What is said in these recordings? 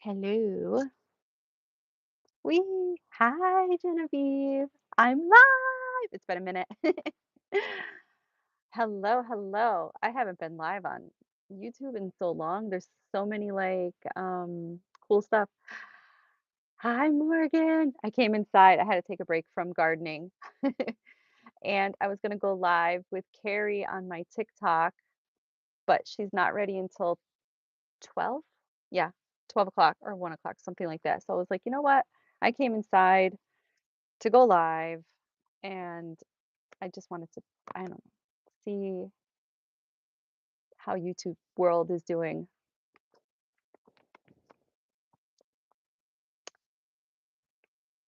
Hello. Wee. Hi, Genevieve. I'm live. It's been a minute. Hello, hello. I haven't been live on YouTube in so long. There's so many cool stuff. Hi, Morgan. I came inside. I had to take a break from gardening. And I was going to go live with Carrie on my TikTok, but she's not ready until 12. Yeah, 12 o'clock or 1 o'clock, something like that. So I was like, you know what? I came inside to go live, and I just wanted to, I don't know, see how YouTube world is doing.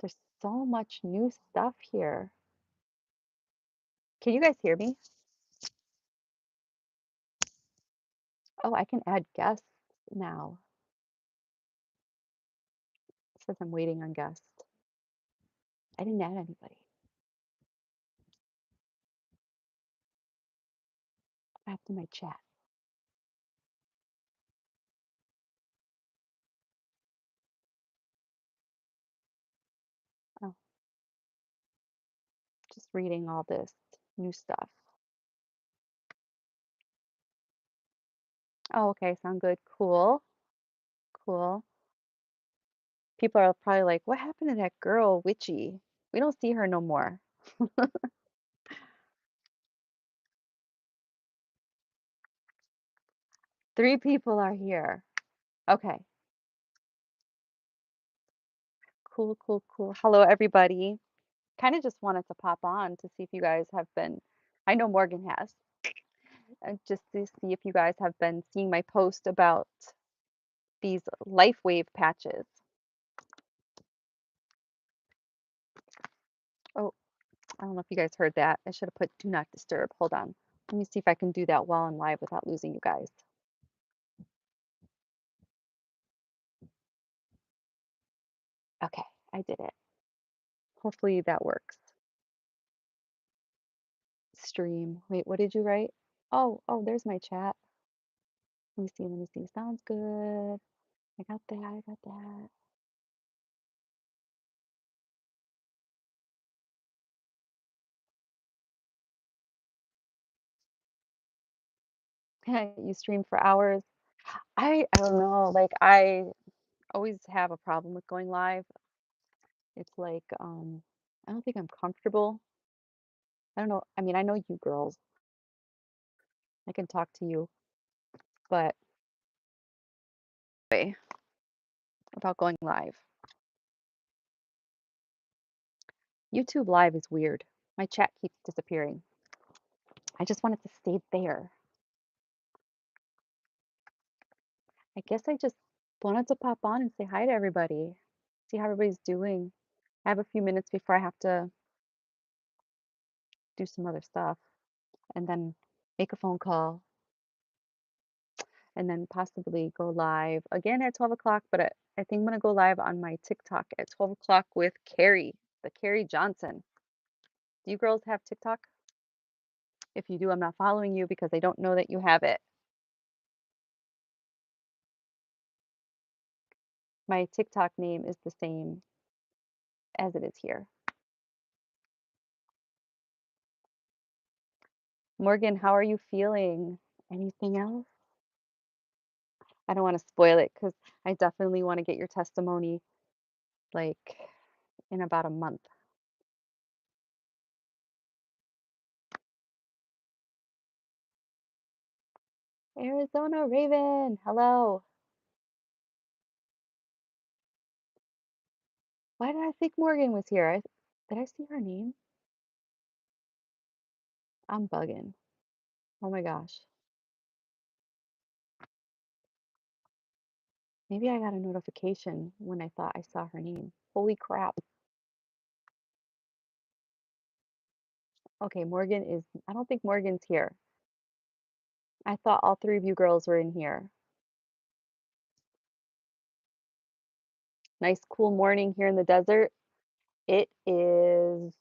There's so much new stuff here. Can you guys hear me? Oh, I can add guests now. It says I'm waiting on guests. I didn't add anybody. I have to my chat. Oh, just reading all this new stuff. Oh, okay, sound good. Cool, cool. People are probably like, what happened to that girl, Witchy? We don't see her no more. Three people are here. Okay. Cool, cool, cool. Hello, everybody. Kind of just wanted to pop on to see if you guys have been, I know Morgan has, just to see if you guys have been seeing my post about these life wave patches. Oh, I don't know if you guys heard that. I should have put do not disturb. Hold on. Let me see if I can do that while I'm live without losing you guys. Okay, I did it. Hopefully that works. Stream. Wait, what did you write? Oh, there's my chat. Let me see, let me see. Sounds good. I got that, I got that. You stream for hours. I don't know. Like I always have a problem with going live. It's like I don't think I'm comfortable. I don't know. I mean, I know you girls. I can talk to you, but way about going live. YouTube live is weird. My chat keeps disappearing. I just wanted to stay there. I guess I just wanted to pop on and say hi to everybody. See how everybody's doing. I have a few minutes before I have to do some other stuff and then make a phone call and then possibly go live again at 12 o'clock. But I think I'm going to go live on my TikTok at 12 o'clock with Carrie, the Carrie Johnson. Do you girls have TikTok? If you do, I'm not following you because I don't know that you have it. My TikTok name is the same as it is here. Morgan, how are you feeling? Anything else? I don't want to spoil it because I definitely want to get your testimony like in about a month. Arizona Raven, hello. Why did I think Morgan was here? Did I see her name? I'm bugging. Oh my gosh. Maybe I got a notification when I thought I saw her name. Holy crap. Okay, Morgan is, I don't think Morgan's here. I thought all three of you girls were in here. Nice cool morning here in the desert. It is,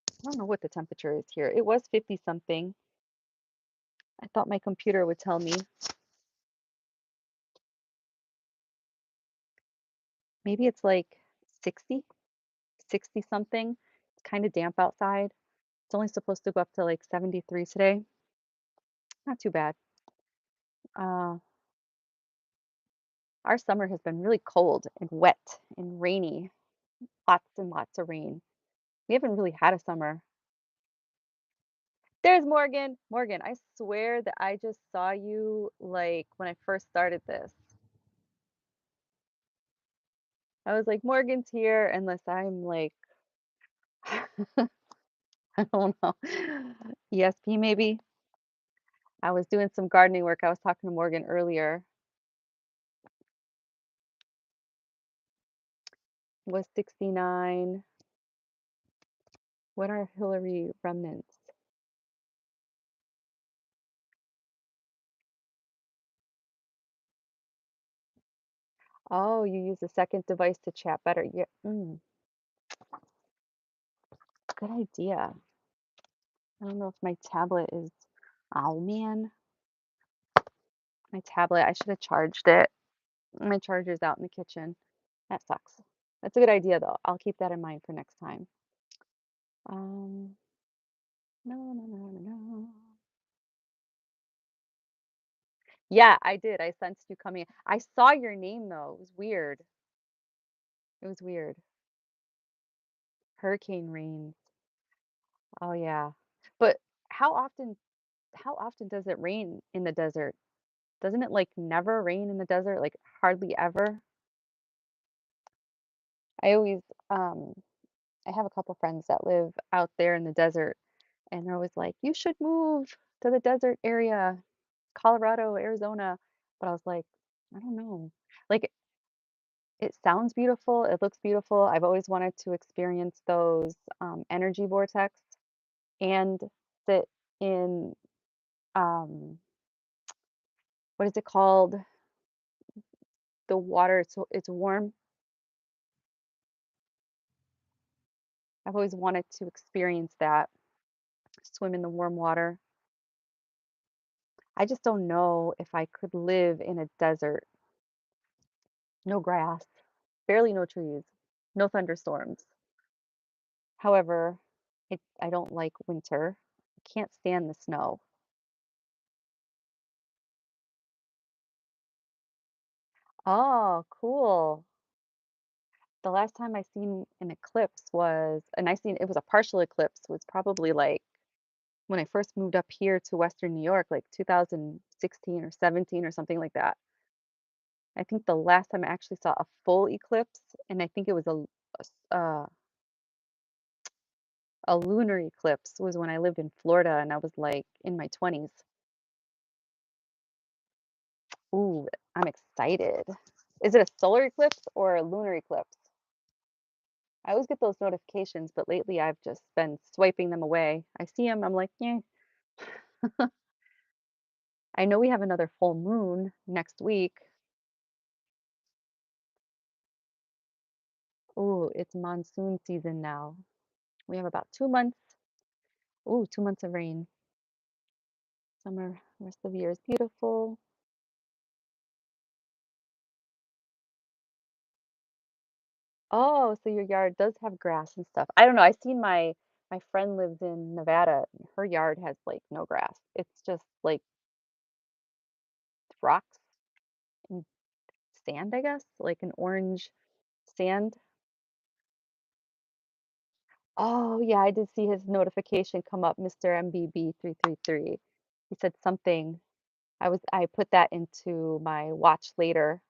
I don't know what the temperature is here. It was 50 something. I thought my computer would tell me. Maybe it's like 60, 60 something. It's kind of damp outside. It's only supposed to go up to like 73 today. Not too bad. Uh, our summer has been really cold and wet and rainy, lots and lots of rain. We haven't really had a summer. There's Morgan. Morgan, I swear that I just saw you like when I first started this. I was like, Morgan's here, unless I'm like, I don't know, ESP maybe. I was doing some gardening work. I was talking to Morgan earlier. Was 69. What are Hillary remnants? Oh, you use a second device to chat better. Yeah, good idea. I don't know if my tablet is. Oh man, my tablet. I should have charged it. My charger's out in the kitchen. That sucks. That's a good idea though. I'll keep that in mind for next time. Um, no, no, no, no, no. Yeah, I did. I sensed you coming. I saw your name though. It was weird. It was weird. Hurricane rains. Oh yeah. But how often how often does it rain in the desert? Doesn't it like never rain in the desert? Like hardly ever? I always I have a couple friends that live out there in the desert and they're always like, "You should move to the desert area, Colorado, Arizona." But I was like, "I don't know." Like it sounds beautiful, it looks beautiful. I've always wanted to experience those energy vortex and sit in um what is it called? The water, it's warm. I've always wanted to experience that, swim in the warm water. I just don't know if I could live in a desert. No grass, barely no trees, no thunderstorms. However, I don't like winter. I can't stand the snow. Oh, cool. The last time I seen an eclipse was and I seen it was a partial eclipse, was probably, like, when I first moved up here to Western New York, like, 2016 or 17 or something like that. I think the last time I actually saw a full eclipse, and I think it was a lunar eclipse, was when I lived in Florida, and I was, like, in my 20s. Ooh, I'm excited. Is it a solar eclipse or a lunar eclipse? I always get those notifications, but lately I've just been swiping them away. I see them, I'm like, "Yeah." I know we have another full moon next week. Ooh, it's monsoon season now. We have about 2 months. Ooh, 2 months of rain. Summer, rest of the year is beautiful. Oh, so your yard does have grass and stuff. I don't know. I seen my friend lives in Nevada. Her yard has like no grass. It's just like rocks and sand, I guess, like an orange sand. Oh, yeah, I did see his notification come up, Mr. MBB 333. He said something. I put that into my watch later.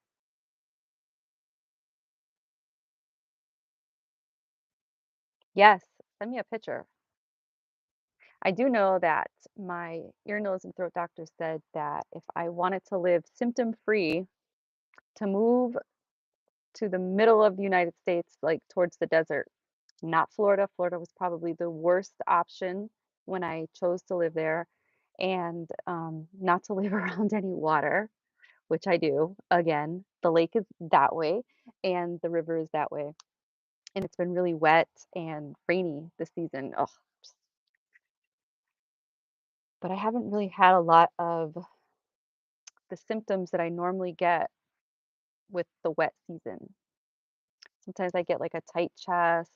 Yes, send me a picture. I do know that my ear, nose, and throat doctor said that if I wanted to live symptom free, to move to the middle of the United States, like towards the desert, not Florida. Florida was probably the worst option when I chose to live there, and not to live around any water, which I do. Again, the lake is that way, and the river is that way. And it's been really wet and rainy this season. Ugh. But I haven't really had a lot of the symptoms that I normally get with the wet season. Sometimes I get like a tight chest.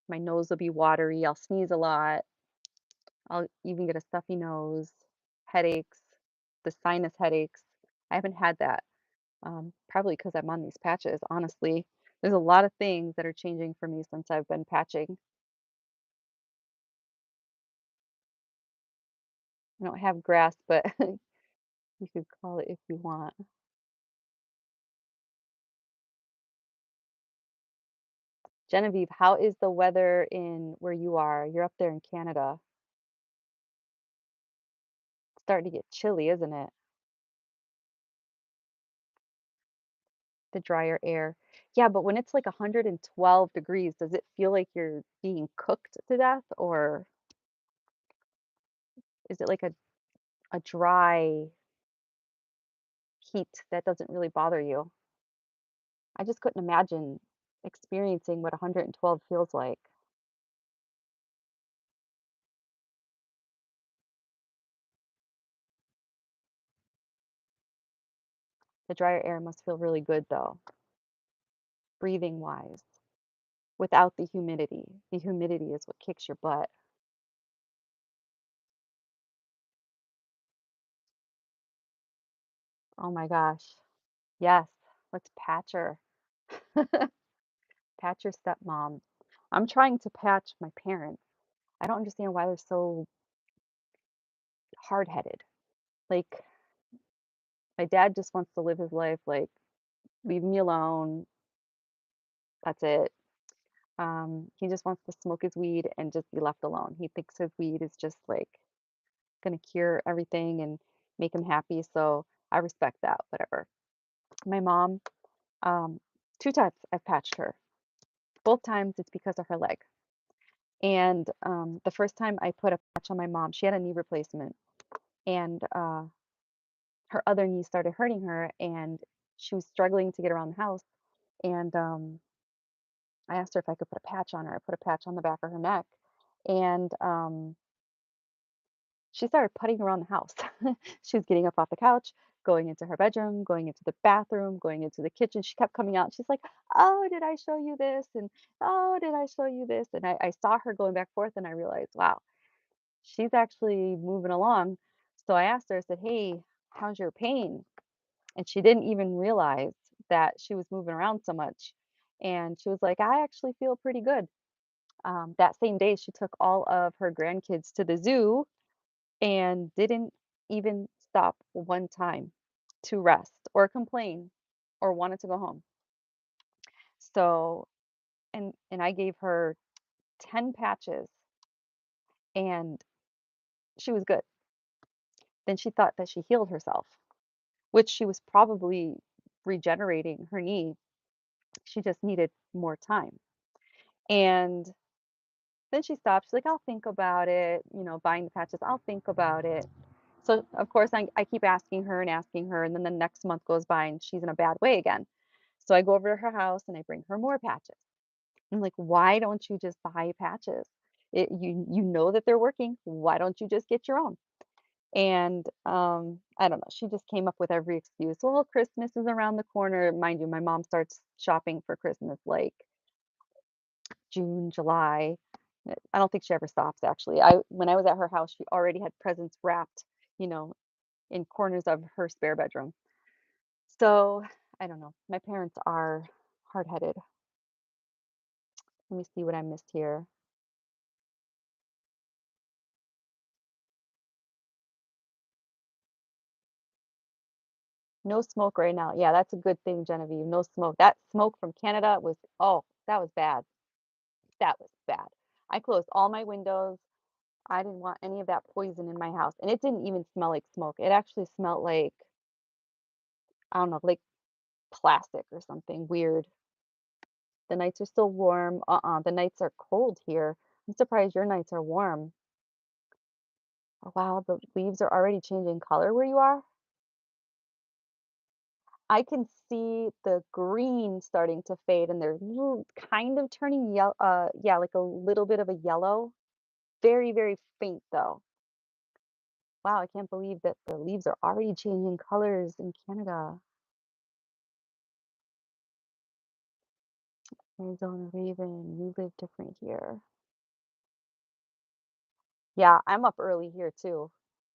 My nose will be watery. I'll sneeze a lot. I'll even get a stuffy nose, headaches, the sinus headaches. I haven't had that, probably because I'm on these patches, honestly. There's a lot of things that are changing for me since I've been patching. I don't have grass, but you could call it if you want. Genevieve, how is the weather in where you are? You're up there in Canada. It's starting to get chilly, isn't it? The drier air. Yeah, but when it's like 112 degrees, does it feel like you're being cooked to death, or is it like a dry heat that doesn't really bother you? I just couldn't imagine experiencing what 112 feels like. The drier air must feel really good though, breathing wise, without the humidity. The humidity is what kicks your butt. Oh my gosh. Yes, let's patch her. Patch your stepmom. I'm trying to patch my parents. I don't understand why they're so hard-headed. Like, my dad just wants to live his life, like, leave me alone, that's it. He just wants to smoke his weed and just be left alone. He thinks his weed is just, like, gonna cure everything and make him happy, so I respect that, whatever. My mom, um, 2 times I've patched her. Both times it's because of her leg. And, the first time I put a patch on my mom, she had a knee replacement, and, her other knee started hurting her, and she was struggling to get around the house, and, I asked her if I could put a patch on her. I put a patch on the back of her neck, and, she started putting around the house. She was getting up off the couch, going into her bedroom, going into the bathroom, going into the kitchen. She kept coming out. She's like, "Oh, did I show you this?" And, "Oh, did I show you this?" And I saw her going back forth, and I realized, wow, she's actually moving along. So I asked her, I said, "Hey, how's your pain?" And she didn't even realize that she was moving around so much. And she was like, "I actually feel pretty good." That same day, she took all of her grandkids to the zoo and didn't even stop one time to rest or complain or wanted to go home. So, and I gave her 10 patches and she was good. Then she thought that she healed herself, which she was probably regenerating her knee. She just needed more time. And then she stopped. She's like, "I'll think about it, buying the patches. I'll think about it." So, of course, I keep asking her, and then the next month goes by and she's in a bad way again. So I go over to her house and I bring her more patches. I'm like, "Why don't you just buy patches? You know that they're working. Why don't you just get your own?" And I don't know. She just came up with every excuse. Well, Christmas is around the corner. Mind you, my mom starts shopping for Christmas like June, July. I don't think she ever stops actually. I When I was at her house, she already had presents wrapped, you know, in corners of her spare bedroom. So, I don't know. My parents are hard-headed. Let me see what I missed here. No smoke right now. Yeah, that's a good thing, Genevieve. No smoke. That smoke from Canada was, oh, that was bad. That was bad. I closed all my windows. I didn't want any of that poison in my house. And it didn't even smell like smoke. It actually smelled like, I don't know, like plastic or something weird. The nights are still warm. The nights are cold here. I'm surprised your nights are warm. Oh, wow, the leaves are already changing color where you are? I can see the green starting to fade and they're kind of turning yellow, yeah, like a little bit of a yellow. Very, very faint though. Wow, I can't believe that the leaves are already changing colors in Canada. Arizona Raven, you live different here. Yeah, I'm up early here too.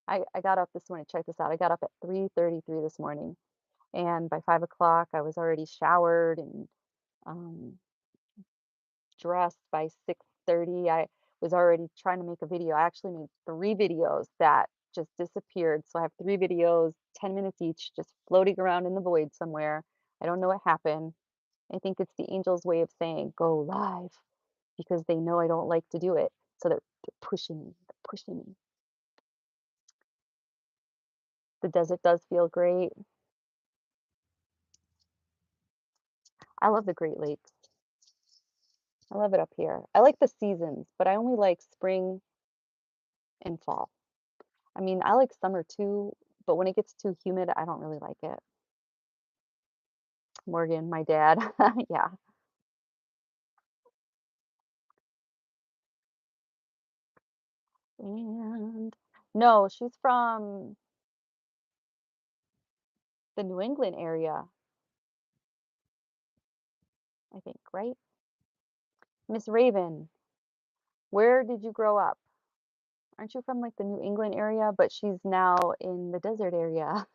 I got up this morning, check this out. I got up at 3:33 this morning, and by 5 o'clock, I was already showered and um, dressed. By 6:30, I was already trying to make a video. I actually made 3 videos that just disappeared. So I have 3 videos, 10 minutes each, just floating around in the void somewhere. I don't know what happened. I think it's the angel's way of saying, "Go live," because they know I don't like to do it. So they're pushing me, they're pushing me. The desert does feel great. I love the Great Lakes. I love it up here. I like the seasons, but I only like spring and fall. I mean, I like summer too, but when it gets too humid, I don't really like it. Morgan, my dad. Yeah. And no, she's from the New England area, I think, right? Miss Raven, where did you grow up? Aren't you from like the New England area? But she's now in the desert area.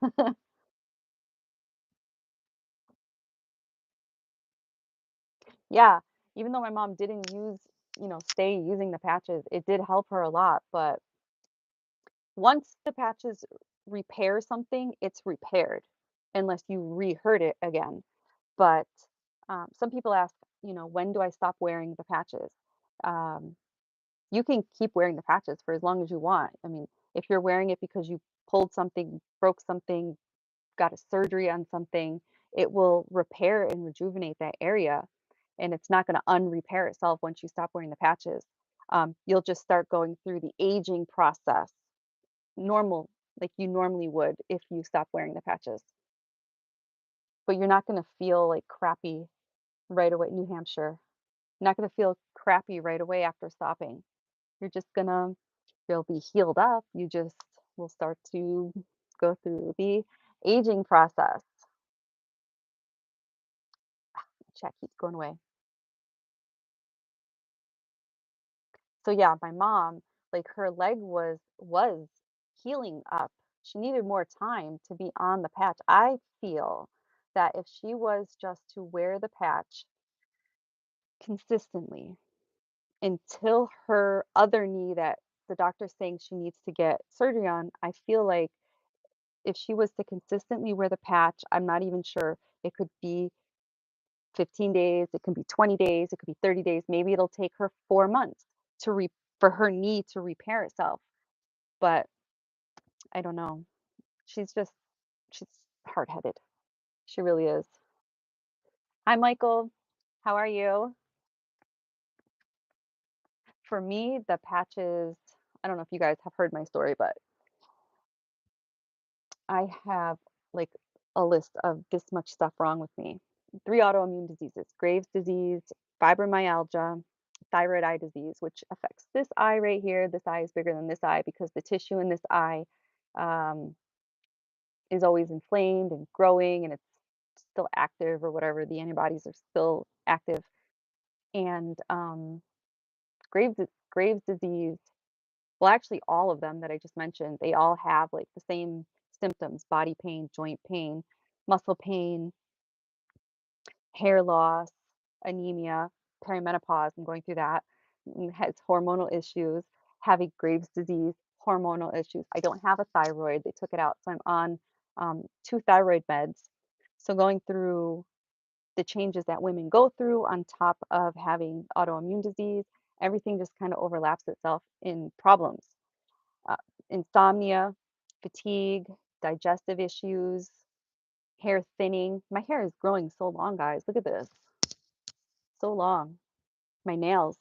Yeah. Even though my mom didn't stay using the patches, it did help her a lot. But once the patches repair something, it's repaired unless you re-hurt it again. But some people ask, when do I stop wearing the patches? Um, you can keep wearing the patches for as long as you want. I mean, if you're wearing it because you pulled something, broke something, got a surgery on something, it will repair and rejuvenate that area. And it's not going to unrepair itself once you stop wearing the patches. You'll just start going through the aging process normal, like you normally would if you stop wearing the patches. But you're not going to feel like crappy right away. New Hampshire, you're not going to feel crappy right away after stopping. You're just gonna, you'll be healed up. You just will start to go through the aging process. Chat keeps going away. So yeah, my mom, like her leg was healing up. She needed more time to be on the patch. I feel that if she was just to wear the patch consistently until her other knee that the doctor's saying she needs to get surgery on, I feel like if she was to consistently wear the patch, I'm not even sure, it could be 15 days, it could be 20 days, it could be 30 days, maybe it'll take her 4 months to for her knee to repair itself. But I don't know. She's just she's hard-headed. She really is. Hi, Michael. How are you? For me, the patches, I don't know if you guys have heard my story, but I have like a list of this much stuff wrong with me. 3 autoimmune diseases: Graves' disease, fibromyalgia, thyroid eye disease, which affects this eye right here. This eye is bigger than this eye because the tissue in this eye um, is always inflamed and growing, and it's still active or whatever. The antibodies are still active. And Graves' disease, well, actually, all of them that I just mentioned, they all have like the same symptoms: body pain, joint pain, muscle pain, hair loss, anemia, perimenopause. I'm going through that. Has hormonal issues, having Graves' disease, hormonal issues. I don't have a thyroid. They took it out. So I'm on 2 thyroid meds. So going through the changes that women go through on top of having autoimmune disease, everything just kind of overlaps itself in problems. Uh, Insomnia, fatigue, digestive issues, hair thinning. My hair is growing so long, guys. Look at this. So long. My nails.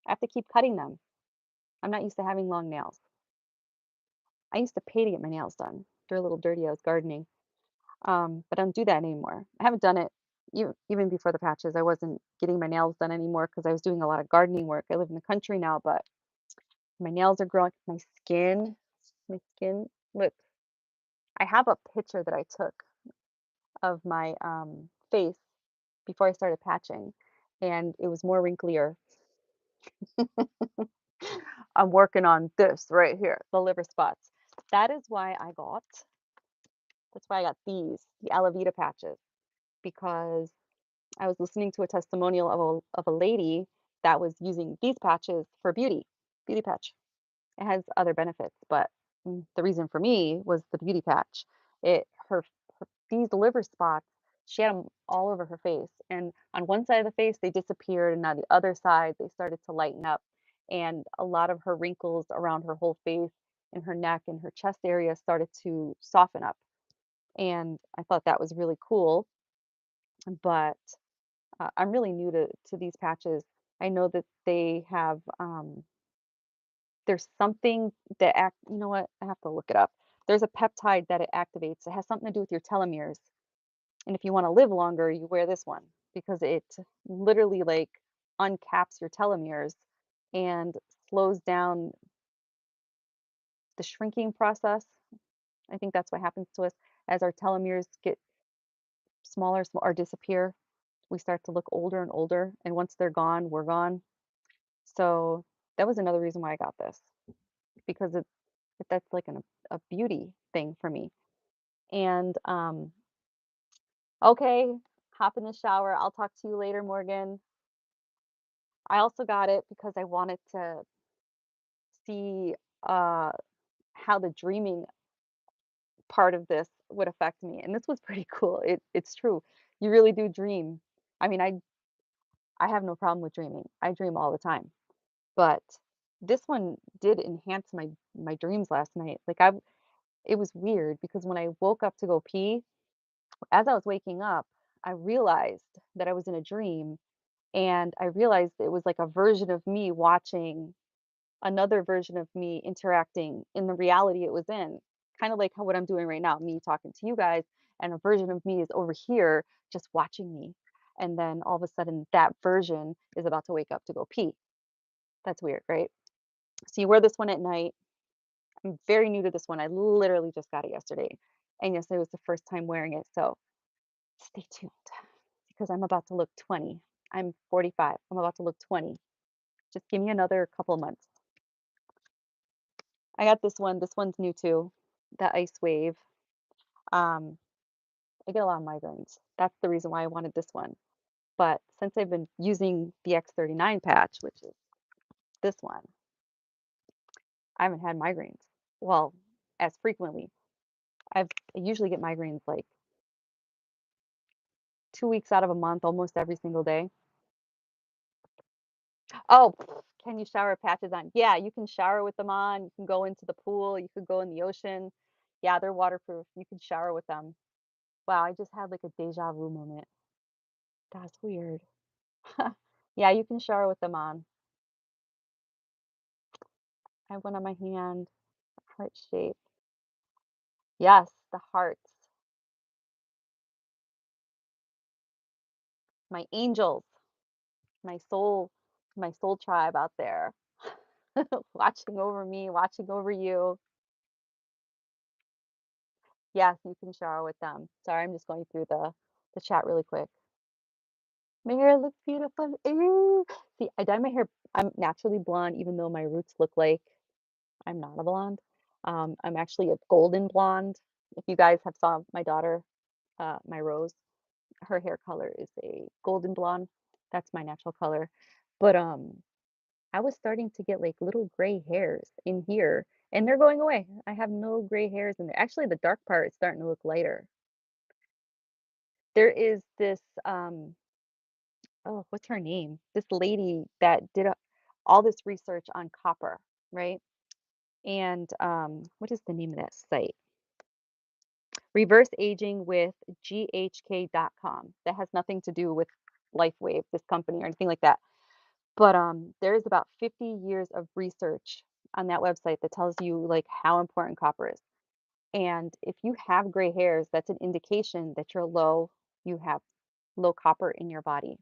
I have to keep cutting them. I'm not used to having long nails. I used to pay to get my nails done. They're a little dirty. I was gardening. But I don't do that anymore. I haven't done it even before the patches. I wasn't getting my nails done anymore because I was doing a lot of gardening work. I live in the country now, but my nails are growing. My skin. Look, I have a picture that I took of my face before I started patching, and it was more wrinklier. I'm working on this right here, the liver spots. That is why I got that's why I got the Alavita patches, because I was listening to a testimonial of a lady that was using these patches for beauty patch. It has other benefits, but the reason for me was the beauty patch. It her these liver spots, she had them all over her face, and on one side of the face they disappeared, and on the other side they started to lighten up, and a lot of her wrinkles around her whole face and her neck and her chest area started to soften up, and I thought that was really cool. But I'm really new to these patches. I know that they have there's something that act you know what? I have to look it up. There's a peptide that it activates. It has something to do with your telomeres. And if you wanna live longer, you wear this one because it literally, like, uncaps your telomeres and slows down the shrinking process. I think that's what happens to us as our telomeres get or disappear. We start to look older and older, and once they're gone, we're gone. So, that was another reason why I got this, because that's like a beauty thing for me. And, okay, hop in the shower. I'll talk to you later, Morgan. I also got it because I wanted to see, uh, how the dreaming part of this would affect me, and this was pretty cool. It's true. You really do dream. I mean, I have no problem with dreaming. I dream all the time, but this one did enhance my dreams last night. It was weird because when I woke up to go pee, as I was waking up, I realized that I was in a dream, and I realized it was like a version of me watching another version of me interacting in the reality it was in. Kind of like how what I'm doing right now, me talking to you guys, and a version of me is over here just watching me. And then all of a sudden, that version is about to wake up to go pee. That's weird, right? So you wear this one at night. I'm very new to this one. I literally just got it yesterday. And yesterday was the first time wearing it. So stay tuned because I'm about to look 20. I'm 45. I'm about to look 20. Just give me another couple of months. I got this one. This one's new too. The Ice Wave. Um, I get a lot of migraines. That's the reason why I wanted this one. But since I've been using the X39 patch, which is this one, I haven't had migraines. Well, as frequently. I usually get migraines like 2 weeks out of a month, almost every single day. Oh, can you shower with patches on? Yeah, you can shower with them on. You can go into the pool. You could go in the ocean. Yeah, they're waterproof. You can shower with them. Wow, I just had like a deja vu moment. That's weird. Yeah, you can shower with them on. I have one on my hand, heart shape. Yes, the hearts, my angels, my soul tribe out there, watching over me, watching over you. Yes, you can shower with them. Sorry, I'm just going through the chat really quick. My hair looks beautiful. Ooh. See, I dye my hair. I'm naturally blonde, even though my roots look like I'm not a blonde. I'm actually a golden blonde. If you guys have saw my daughter, my Rose, her hair color is a golden blonde. That's my natural color. But I was starting to get like little gray hairs in here, and they're going away. I have no gray hairs in there. Actually, the dark part is starting to look lighter. There is this oh, what's her name? This lady that did all this research on copper, right? And what is the name of that site? Reverse aging with GHK.com. That has nothing to do with LifeWave, this company, or anything like that. But there is about 50 years of research on that website that tells you like how important copper is. And if you have gray hairs, that's an indication that you have low copper in your body.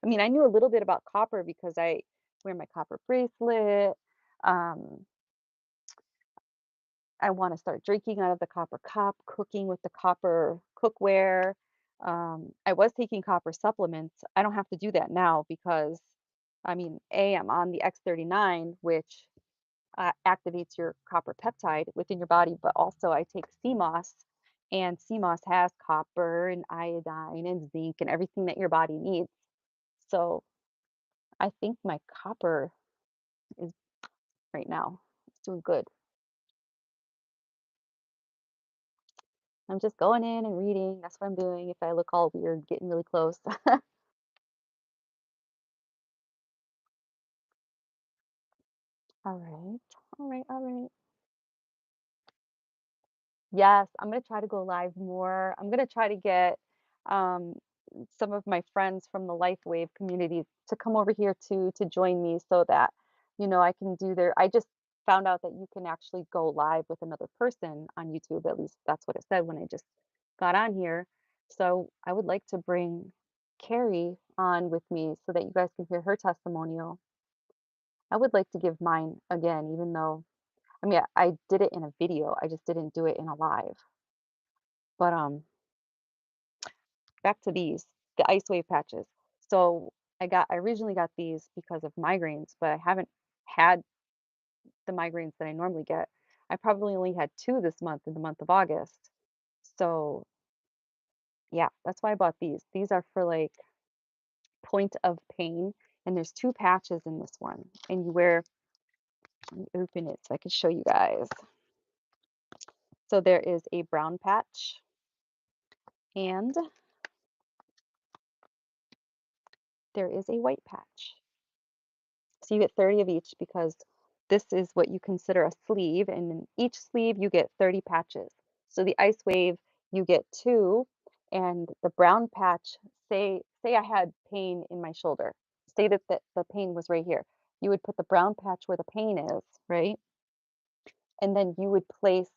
I mean, I knew a little bit about copper because I wear my copper bracelet. Um, I want to start drinking out of the copper cup, cooking with the copper cookware. I was taking copper supplements. I don't have to do that now because, I mean, A, I'm on the X39, which activates your copper peptide within your body, but also I take CMOS, and CMOS has copper and iodine and zinc and everything that your body needs. So I think my copper is right now. It's doing good. I'm just going in and reading. That's what I'm doing. If I look all weird, getting really close. All right. All right. All right. Yes, I'm gonna try to go live more. I'm gonna try to get um, some of my friends from the Life Wave community to come over here to join me so that I can do their. I just found out that you can actually go live with another person on YouTube. At least that's what it said when I just got on here. So I would like to bring Carrie on with me so that you guys can hear her testimonial. I would like to give mine again, even though I mean I did it in a video. I just didn't do it in a live. But back to these, the ice wave patches. So I originally got these because of migraines, but I haven't had the migraines that I normally get. I probably only had two this month in the month of August. So yeah, that's why I bought these. These are for like point of pain, and there's two patches in this one. And you wear, let me open it so I can show you guys. So there is a brown patch and there is a white patch. So you get 30 of each because this is what you consider a sleeve, and in each sleeve you get 30 patches. So the ice wave, you get two, and the brown patch, say I had pain in my shoulder. Say that the pain was right here. You would put the brown patch where the pain is, right? And then you would place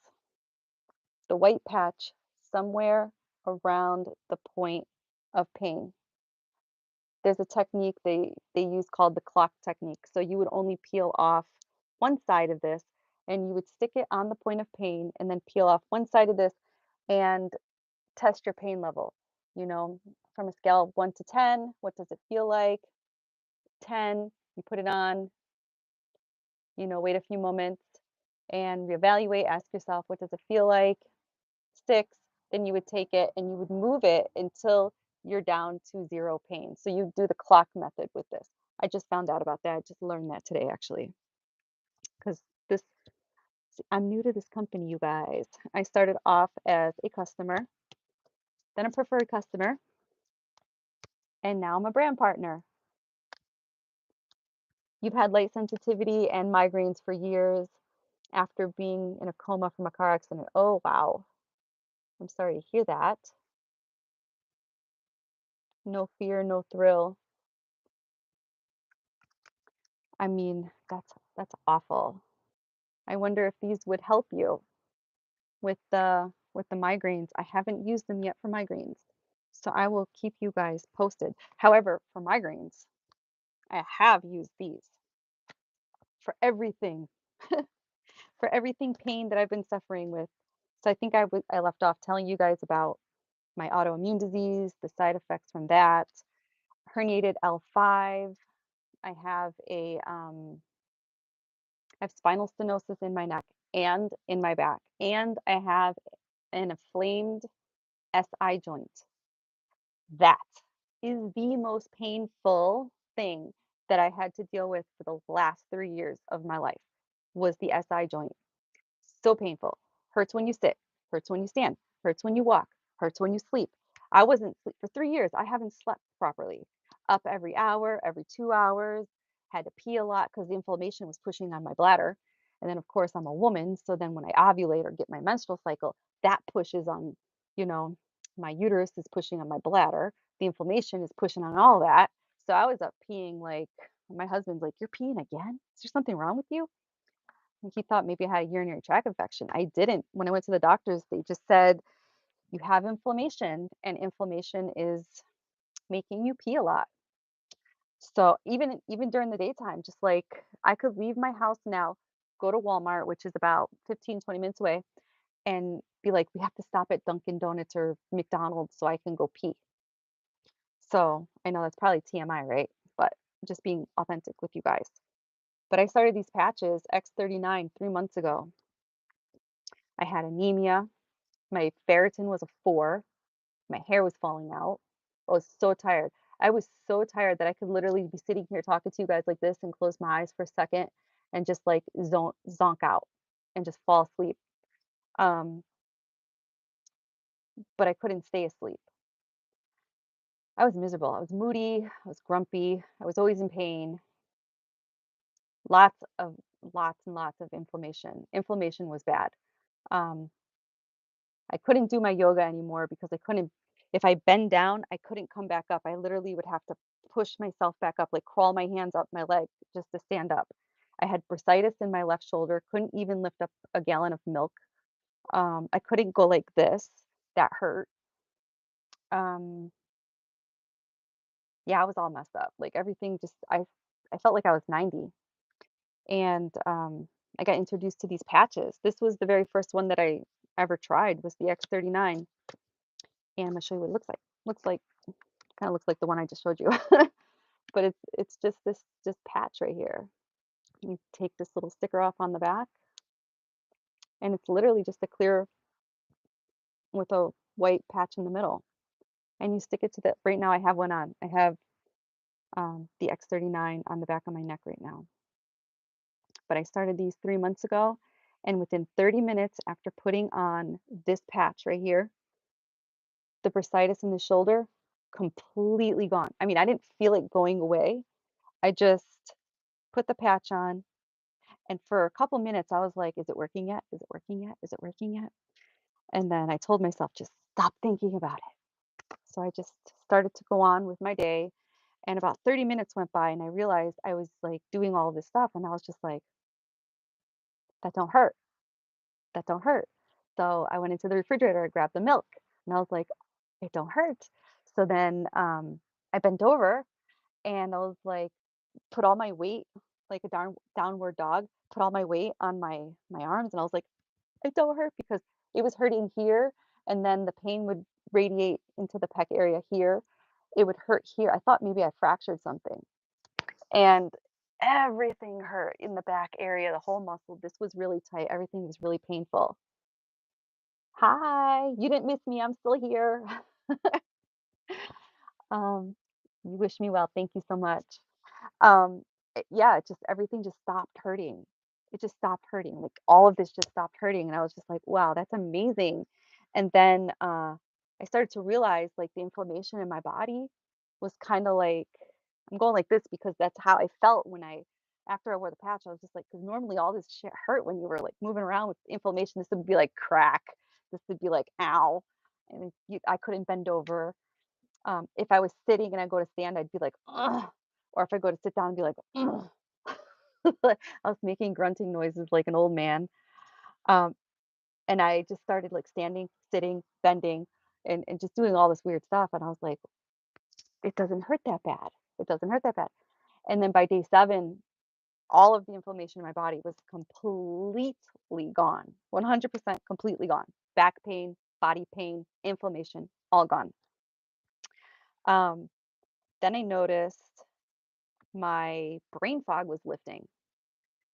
the white patch somewhere around the point of pain. There's a technique they use called the clock technique. So you would only peel off one side of this and you would stick it on the point of pain and then peel off one side of this and test your pain level. You know, from a scale of 1 to 10, what does it feel like? 10, you put it on, wait a few moments and reevaluate, ask yourself, what does it feel like? 6, then you would take it and you would move it until you're down to 0 pain. So you do the clock method with this. I just found out about that. I just learned that today actually, because this I'm new to this company, you guys. I started off as a customer, then a preferred customer, and now I'm a brand partner. You've had light sensitivity and migraines for years after being in a coma from a car accident. Oh, wow. I'm sorry to hear that. No fear, no thrill. I mean, that's awful. I wonder if these would help you with the migraines. I haven't used them yet for migraines. So I will keep you guys posted. However, for migraines, I have used these for everything, for everything pain that I've been suffering with. So I think I left off telling you guys about my autoimmune disease, the side effects from that, herniated L5. I have I have spinal stenosis in my neck and in my back, and I have an inflamed SI joint. That is the most painful thing that I had to deal with for the last 3 years of my life was the SI joint. So painful. Hurts when you sit, hurts when you stand, hurts when you walk, hurts when you sleep. I wasn't sleep for 3 years. I haven't slept properly. Up every hour, every 2 hours, had to pee a lot because the inflammation was pushing on my bladder. And then of course I'm a woman, so then when I ovulate or get my menstrual cycle, that pushes on, you know, my uterus is pushing on my bladder. The inflammation is pushing on all that. So I was up peeing like my husband's like, "You're peeing again? Is there something wrong with you?" And he thought maybe I had a urinary tract infection. I didn't. When I went to the doctors, they just said, "You have inflammation, and inflammation is making you pee a lot." So even during the daytime, just like I could leave my house now, go to Walmart, which is about 15, 20 minutes away, and be like, "We have to stop at Dunkin' Donuts or McDonald's so I can go pee." So, I know that's probably TMI, right? But just being authentic with you guys. But I started these patches, X39, 3 months ago. I had anemia, my ferritin was a 4, my hair was falling out. I was so tired. I was so tired that I could literally be sitting here talking to you guys like this and close my eyes for a second and just, like, zonk out and just fall asleep. Um, but I couldn't stay asleep. I was miserable. I was moody, I was grumpy, I was always in pain. Lots of lots and lots of inflammation. Inflammation was bad. Um, I couldn't do my yoga anymore because I couldn't if I bend down, I couldn't come back up. I literally would have to push myself back up, like crawl my hands up my leg just to stand up. I had bursitis in my left shoulder, couldn't even lift up a gallon of milk. I couldn't go like this. That hurt. Um, yeah, I was all messed up. Like everything just I felt like I was 90. And I got introduced to these patches. This was the very first one that I ever tried was the X39. And I'm gonna show you what it looks like. Looks like kind of looks like the one I just showed you. But it's just this patch right here. You take this little sticker off on the back, and it's literally just a clear with a white patch in the middle. And you stick it to the right now I have one on. I have the X39 on the back of my neck right now. But I started these 3 months ago, and within 30 minutes after putting on this patch right here, the bursitis in the shoulder completely gone. I mean, I didn't feel it going away. I just put the patch on, and for a couple minutes, I was like, "Is it working yet? Is it working yet? Is it working yet?" And then I told myself, "Just stop thinking about it." So I just started to go on with my day, and about 30 minutes went by, and I realized I was, like, doing all this stuff, and I was just like, "That don't hurt. That don't hurt." So I went into the refrigerator, I grabbed the milk, and I was like, "It don't hurt." So then, I bent over, and I was like put all my weight like a downward dog, put all my weight on my arms, and I was like, "It don't hurt," because it was hurting here, and then the pain would radiate into the pec area here. It would hurt here. I thought maybe I fractured something, and everything hurt in the back area, the whole muscle. This was really tight. Everything was really painful. Hi, you didn't miss me. I'm still here. Um, you wish me well. Thank you so much. Yeah, it just everything just stopped hurting. It just stopped hurting. Like all of this just stopped hurting, and I was just like, "Wow, that's amazing." And then I started to realize like the inflammation in my body was kind of like I'm going like this because that's how I felt when I after I wore the patch. I was just like, because normally all this shit hurt when you were like moving around with inflammation. This would be like crack. This would be like ow, and I couldn't bend over. If I was sitting and I go to stand, I'd be like, "Ugh," or if I go to sit down, I'd be like, "Ugh." I was making grunting noises like an old man. Um, and I just started like standing, sitting, bending, and just doing all this weird stuff. And I was like, it doesn't hurt that bad. It doesn't hurt that bad. And then by day 7, all of the inflammation in my body was completely gone. 100% completely gone. Back pain, body pain, inflammation, all gone. Um, then I noticed my brain fog was lifting.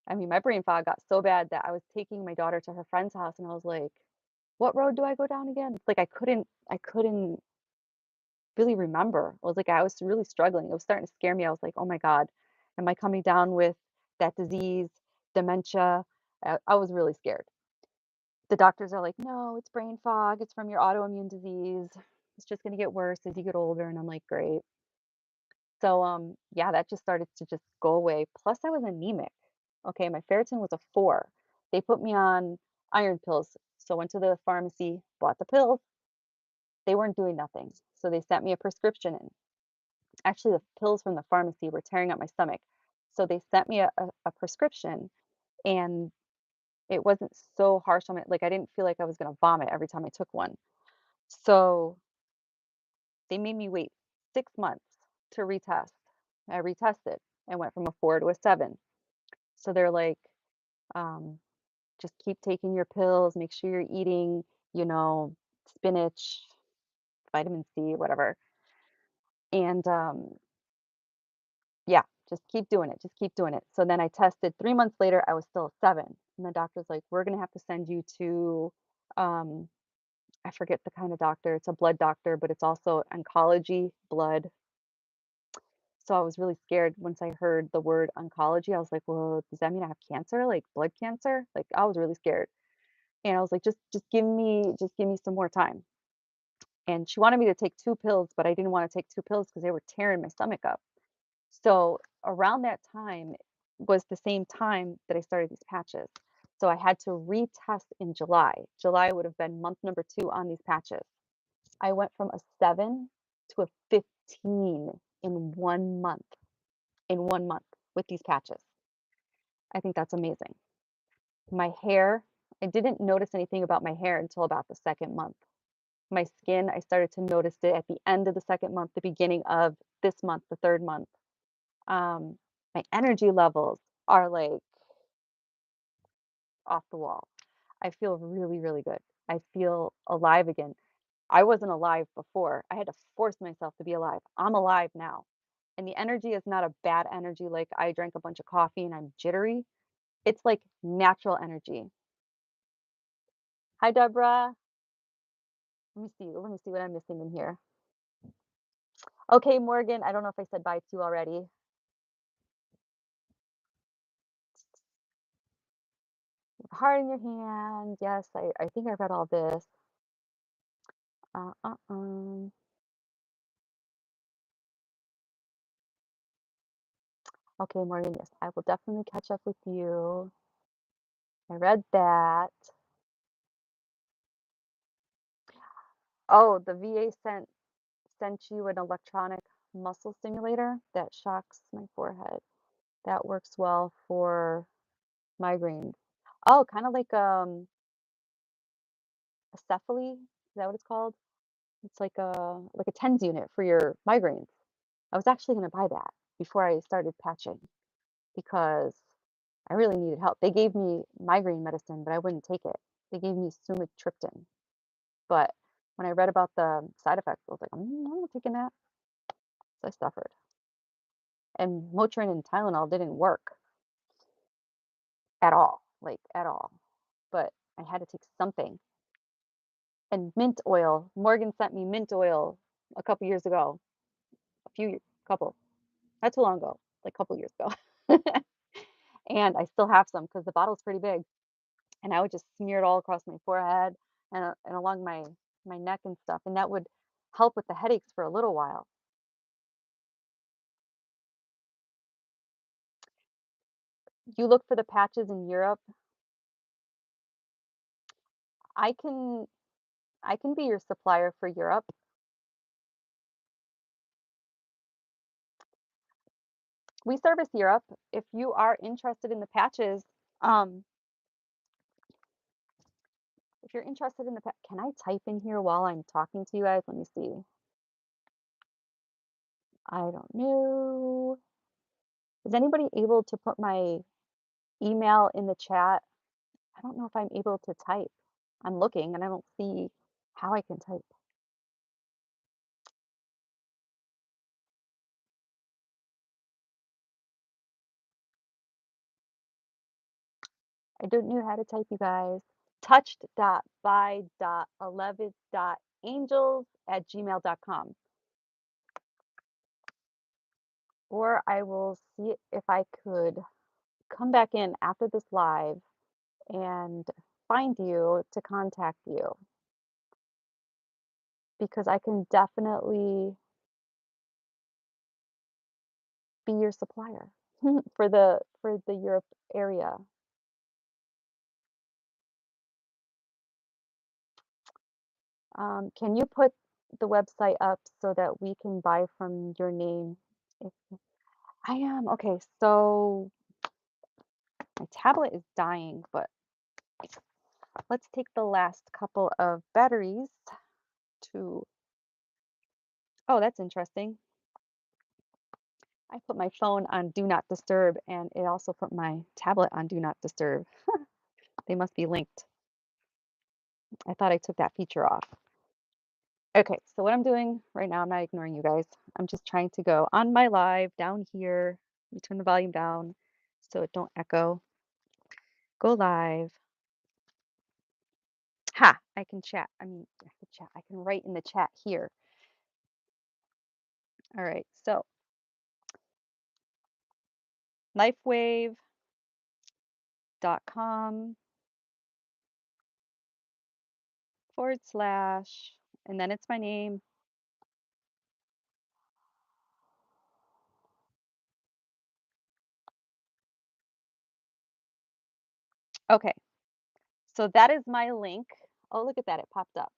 I mean, my brain fog got so bad that I was taking my daughter to her friend's house and I was like, "What road do I go down again?" It's like I couldn't really remember. I was really struggling. It was starting to scare me. I was like, "Oh my God, am I coming down with that disease, dementia?" I was really scared. The doctors are like, "No, it's brain fog. It's from your autoimmune disease. It's just going to get worse as you get older." And I'm like, "Great." So, yeah, that just started to just go away. Plus, I was anemic. Okay, my ferritin was a 4. They put me on iron pills. So, I went to the pharmacy, bought the pills. They weren't doing nothing. So, they sent me a prescription in. Actually, the pills from the pharmacy were tearing up my stomach. So, they sent me a prescription, and it wasn't so harsh on it. Like, I didn't feel like I was going to vomit every time I took one. So, they made me wait 6 months to retest. I retested and went from a 4 to a 7. So they're like, um, Just keep taking your pills, make sure you're eating, you know, spinach, vitamin C, whatever. And yeah, just keep doing it. Just keep doing it. So then I tested 3 months later, I was still a 7. And the doctor's like, we're gonna have to send you to um I forget the kind of doctor. It's a blood doctor, but it's also oncology blood. So I was really scared once I heard the word oncology. I was like, well, does that mean I have cancer? Like blood cancer? Like I was really scared. And I was like, just give me some more time. And she wanted me to take 2 pills, but I didn't want to take 2 pills because they were tearing my stomach up. So around that time was the same time that I started these patches. So I had to retest in July. July would have been month number 2 on these patches. I went from a 7 to a 15 in 1 month. In 1 month with these patches. I think that's amazing. My hair, I didn't notice anything about my hair until about the 2nd month. My skin, I started to notice it at the end of the 2nd month, the beginning of this month, the 3rd month. My energy levels are, like, off the wall. I feel really, really good. I feel alive again. I wasn't alive before. I had to force myself to be alive. I'm alive now. And the energy is not a bad energy, like I drank a bunch of coffee and I'm jittery. It's like natural energy. Hi, Deborah. Let me see what I'm missing in here. Okay, Morgan, I don't know if I said bye to you already. Heart in your hand. Yes, I think I read all this. Uh, uh, um. Okay, Morgan, yes, I will definitely catch up with you. I read that. Oh, the VA sent you an electronic muscle stimulator that shocks my forehead. That works well for migraines. Oh, kind of like a cephaly. Is that what it's called? It's like a TENS unit for your migraines. I was actually gonna buy that before I started patching because I really needed help. They gave me migraine medicine, but I wouldn't take it. They gave me sumatriptan, but when I read about the side effects, I was like, I'm not taking that." So I suffered. And Motrin and Tylenol didn't work at all, like at all. But I had to take something. And mint oil. Morgan sent me mint oil a couple years ago. Couple. Not too long ago, like a couple years ago. And I still have some because the bottle's pretty big, and I would just smear it all across my forehead and along my neck and stuff, and that would help with the headaches for a little while. You look for the patches in Europe. I can I can be your supplier for Europe. We service Europe. If you are interested in the patches, um, if you're interested in the can I type in here while I'm talking to you guys? Let me see. I don't know. Is anybody able to put my email in the chat? I don't know if I'm able to type. I'm looking and I don't see how I can type. I don't know how to type, you guys. touched.by.11.angels@gmail.com. Or I will see if I could come back in after this live and find you to contact you because I can definitely be your supplier for the Europe area. Can you put the website up so that we can buy from your name? If I am okay, so my tablet is dying, but let's take the last couple of batteries to. Oh, that's interesting. I put my phone on do not disturb and it also put my tablet on do not disturb. They must be linked. I thought I took that feature off. Okay, so what I'm doing right now, I'm not ignoring you guys. I'm just trying to go on my live down here. Let me turn the volume down so it don't echo. Go live. Ha! I can chat. I can chat. I can write in the chat here. All right, so lifewave.com/, and then it's my name. Okay, so that is my link. Oh, look at that. It popped up.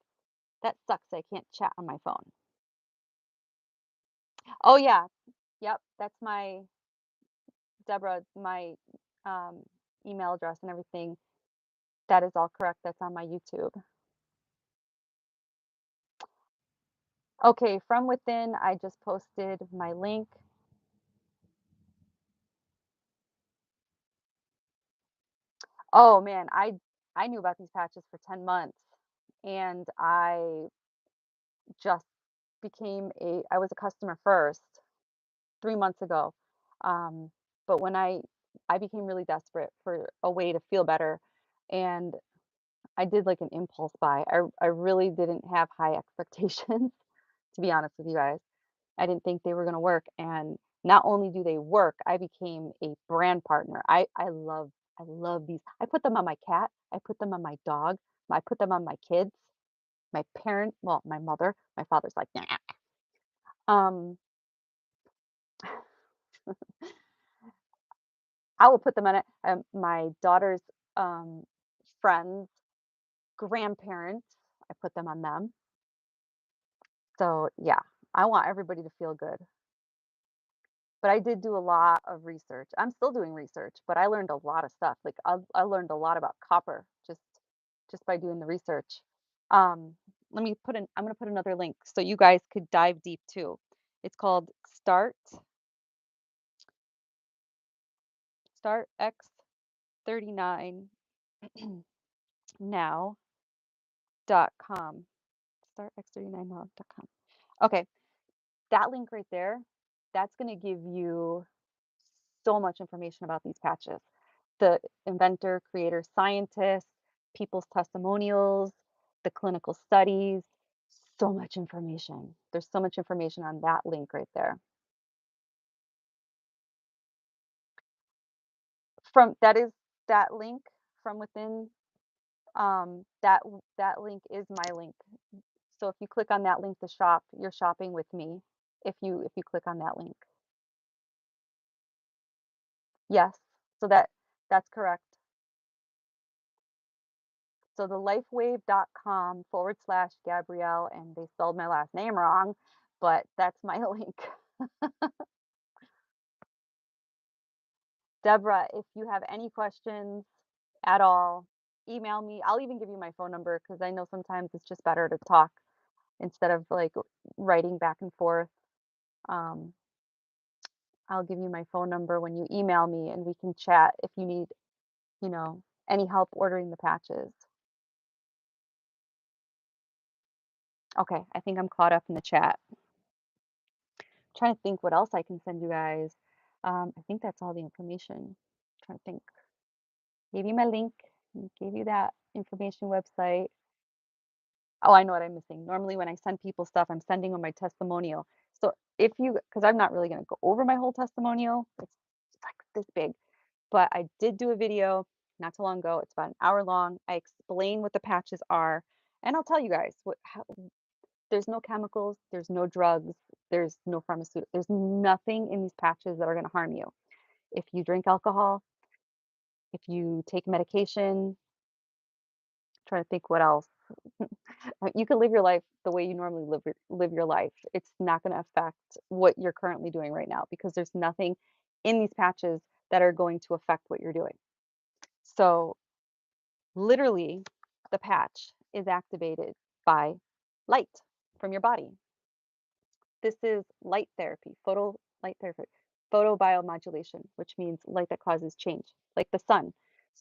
That sucks. I can't chat on my phone. Oh, yeah. Yep. That's my Deborah, my um, email address and everything. That is all correct. That's on my YouTube. Okay, from within, I just posted my link. Oh man, I knew about these patches for 10 months and I just I was a customer first 3 months ago. Um, but when I became really desperate for a way to feel better and I did like an impulse buy. I really didn't have high expectations, to be honest with you guys. I didn't think they were going to work. And not only do they work, I became a brand partner. I love these. I put them on my cat. I put them on my dog. I put them on my kids, my parent, well, my mother. My father's like, nah. Um, I will put them on it. My daughter's um, friends, grandparents. I put them on them. So yeah, I want everybody to feel good. But I did do a lot of research. I'm still doing research, but I learned a lot of stuff. Like I learned a lot about copper just by doing the research. Um, I'm gonna put another link so you guys could dive deep too. It's called Start X39 now.com. Start X39 now.com. Okay, that link right there, that's gonna give you so much information about these patches. The inventor, creator, scientist, people's testimonials, the clinical studies, so much information. There's so much information on that link right there. From that is that link from within that link is my link. So if you click on that link to shop, you're shopping with me. If you click on that link. Yes. So that's correct. So the lifewave.com/Gabrielle, and they spelled my last name wrong, but that's my link. Deborah, if you have any questions at all, email me. I'll even give you my phone number because I know sometimes it's just better to talk instead of like writing back and forth. Um, I'll give you my phone number when you email me and we can chat if you need, you know, any help ordering the patches. Okay, I think I'm caught up in the chat. Trying to think what else I can send you guys. I think that's all the information. Trying to think. Gave you my link. Gave you that information website. Oh, I know what I'm missing. Normally, when I send people stuff, I'm sending them my testimonial. So because I'm not really going to go over my whole testimonial, it's like this big. But I did do a video not too long ago. It's about an hour long. I explain what the patches are, and I'll tell you guys there's no chemicals, there's no drugs, there's no pharmaceutical, there's nothing in these patches that are going to harm you. If you drink alcohol, if you take medication, trying to think what else. You can live your life the way you normally live your life. It's not going to affect what you're currently doing right now because there's nothing in these patches that are going to affect what you're doing. So, literally, the patch is activated by light from your body. This is light therapy, photo light therapy, photobiomodulation, which means light that causes change, like the sun.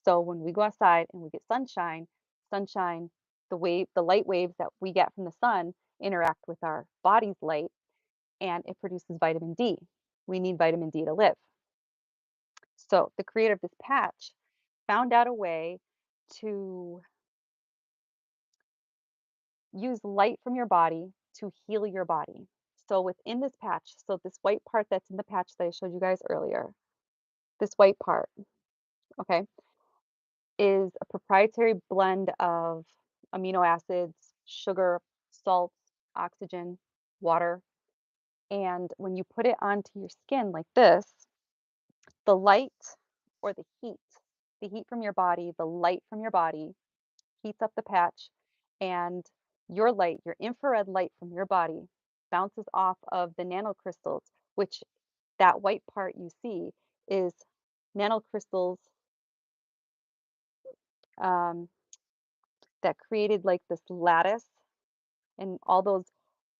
So when we go outside and we get sunshine, the light waves that we get from the sun interact with our body's light and it produces vitamin D. We need vitamin D to live. So the creator of this patch found out a way to use light from your body to heal your body. So within this patch, so this white part that's in the patch that I showed you guys earlier, this white part, okay, is a proprietary blend of amino acids, sugar, salts, oxygen, water. And when you put it onto your skin like this, the light or the heat from your body, the light from your body heats up the patch, and your light, your infrared light from your body bounces off of the nanocrystals, which that white part you see is nanocrystals um, that created like this lattice, and all those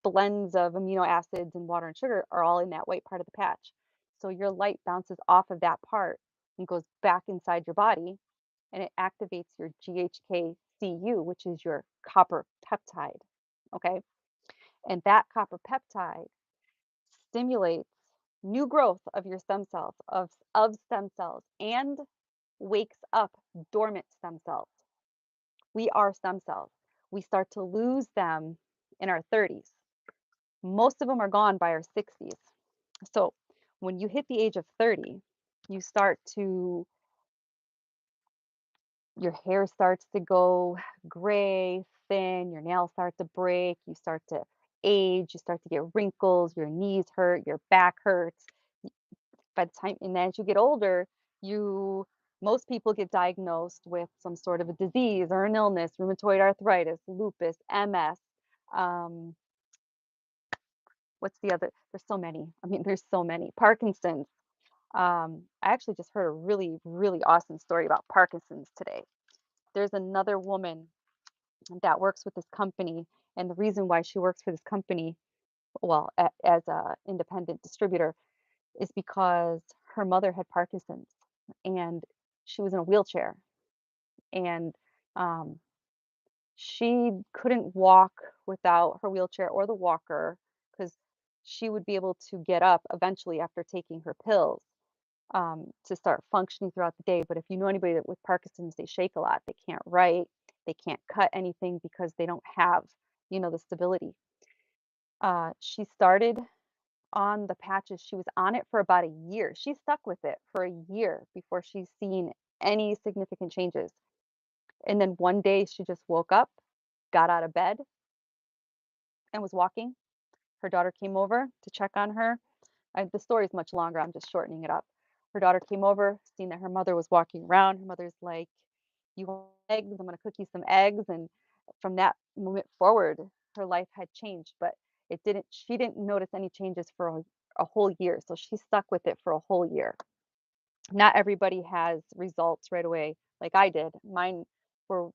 blends of amino acids and water and sugar are all in that white part of the patch. So your light bounces off of that part and goes back inside your body, and it activates your GHK-Cu, which is your copper peptide. Okay. And that copper peptide stimulates new growth of your stem cells, of stem cells, and wakes up dormant stem cells. We are stem cells. We start to lose them in our 30s. Most of them are gone by our 60s. So when you hit the age of 30, you start to your hair starts to go gray, thin, your nails start to break, you start to age, you start to get wrinkles, your knees hurt, your back hurts. By the time and as you get older, you most people get diagnosed with some sort of a disease or an illness, rheumatoid arthritis, lupus, MS. Um, what's the other? There's so many. I mean, there's so many. Parkinson's. I actually just heard a really, really awesome story about Parkinson's today. There's another woman that works with this company, and the reason why she works for this company, well, as a independent distributor, is because her mother had Parkinson's, and she was in a wheelchair, and um, she couldn't walk without her wheelchair or the walker because she would be able to get up eventually after taking her pills to start functioning throughout the day. But if you know anybody that with Parkinson's, they shake a lot. They can't write. They can't cut anything because they don't have, the stability. She started on the patches. She was on it for about a year. She stuck with it for a year before she's seen any significant changes. And then one day she just woke up, got out of bed, and was walking. Her daughter came over to check on her. The story is much longer. I'm just shortening it up. Her daughter came over, seen that her mother was walking around. Her mother's like, "You want eggs? I'm going to cook you some eggs." And from that moment forward, her life had changed, but she didn't notice any changes for a whole year. So she stuck with it for a whole year. Not everybody has results right away like I did. Mine were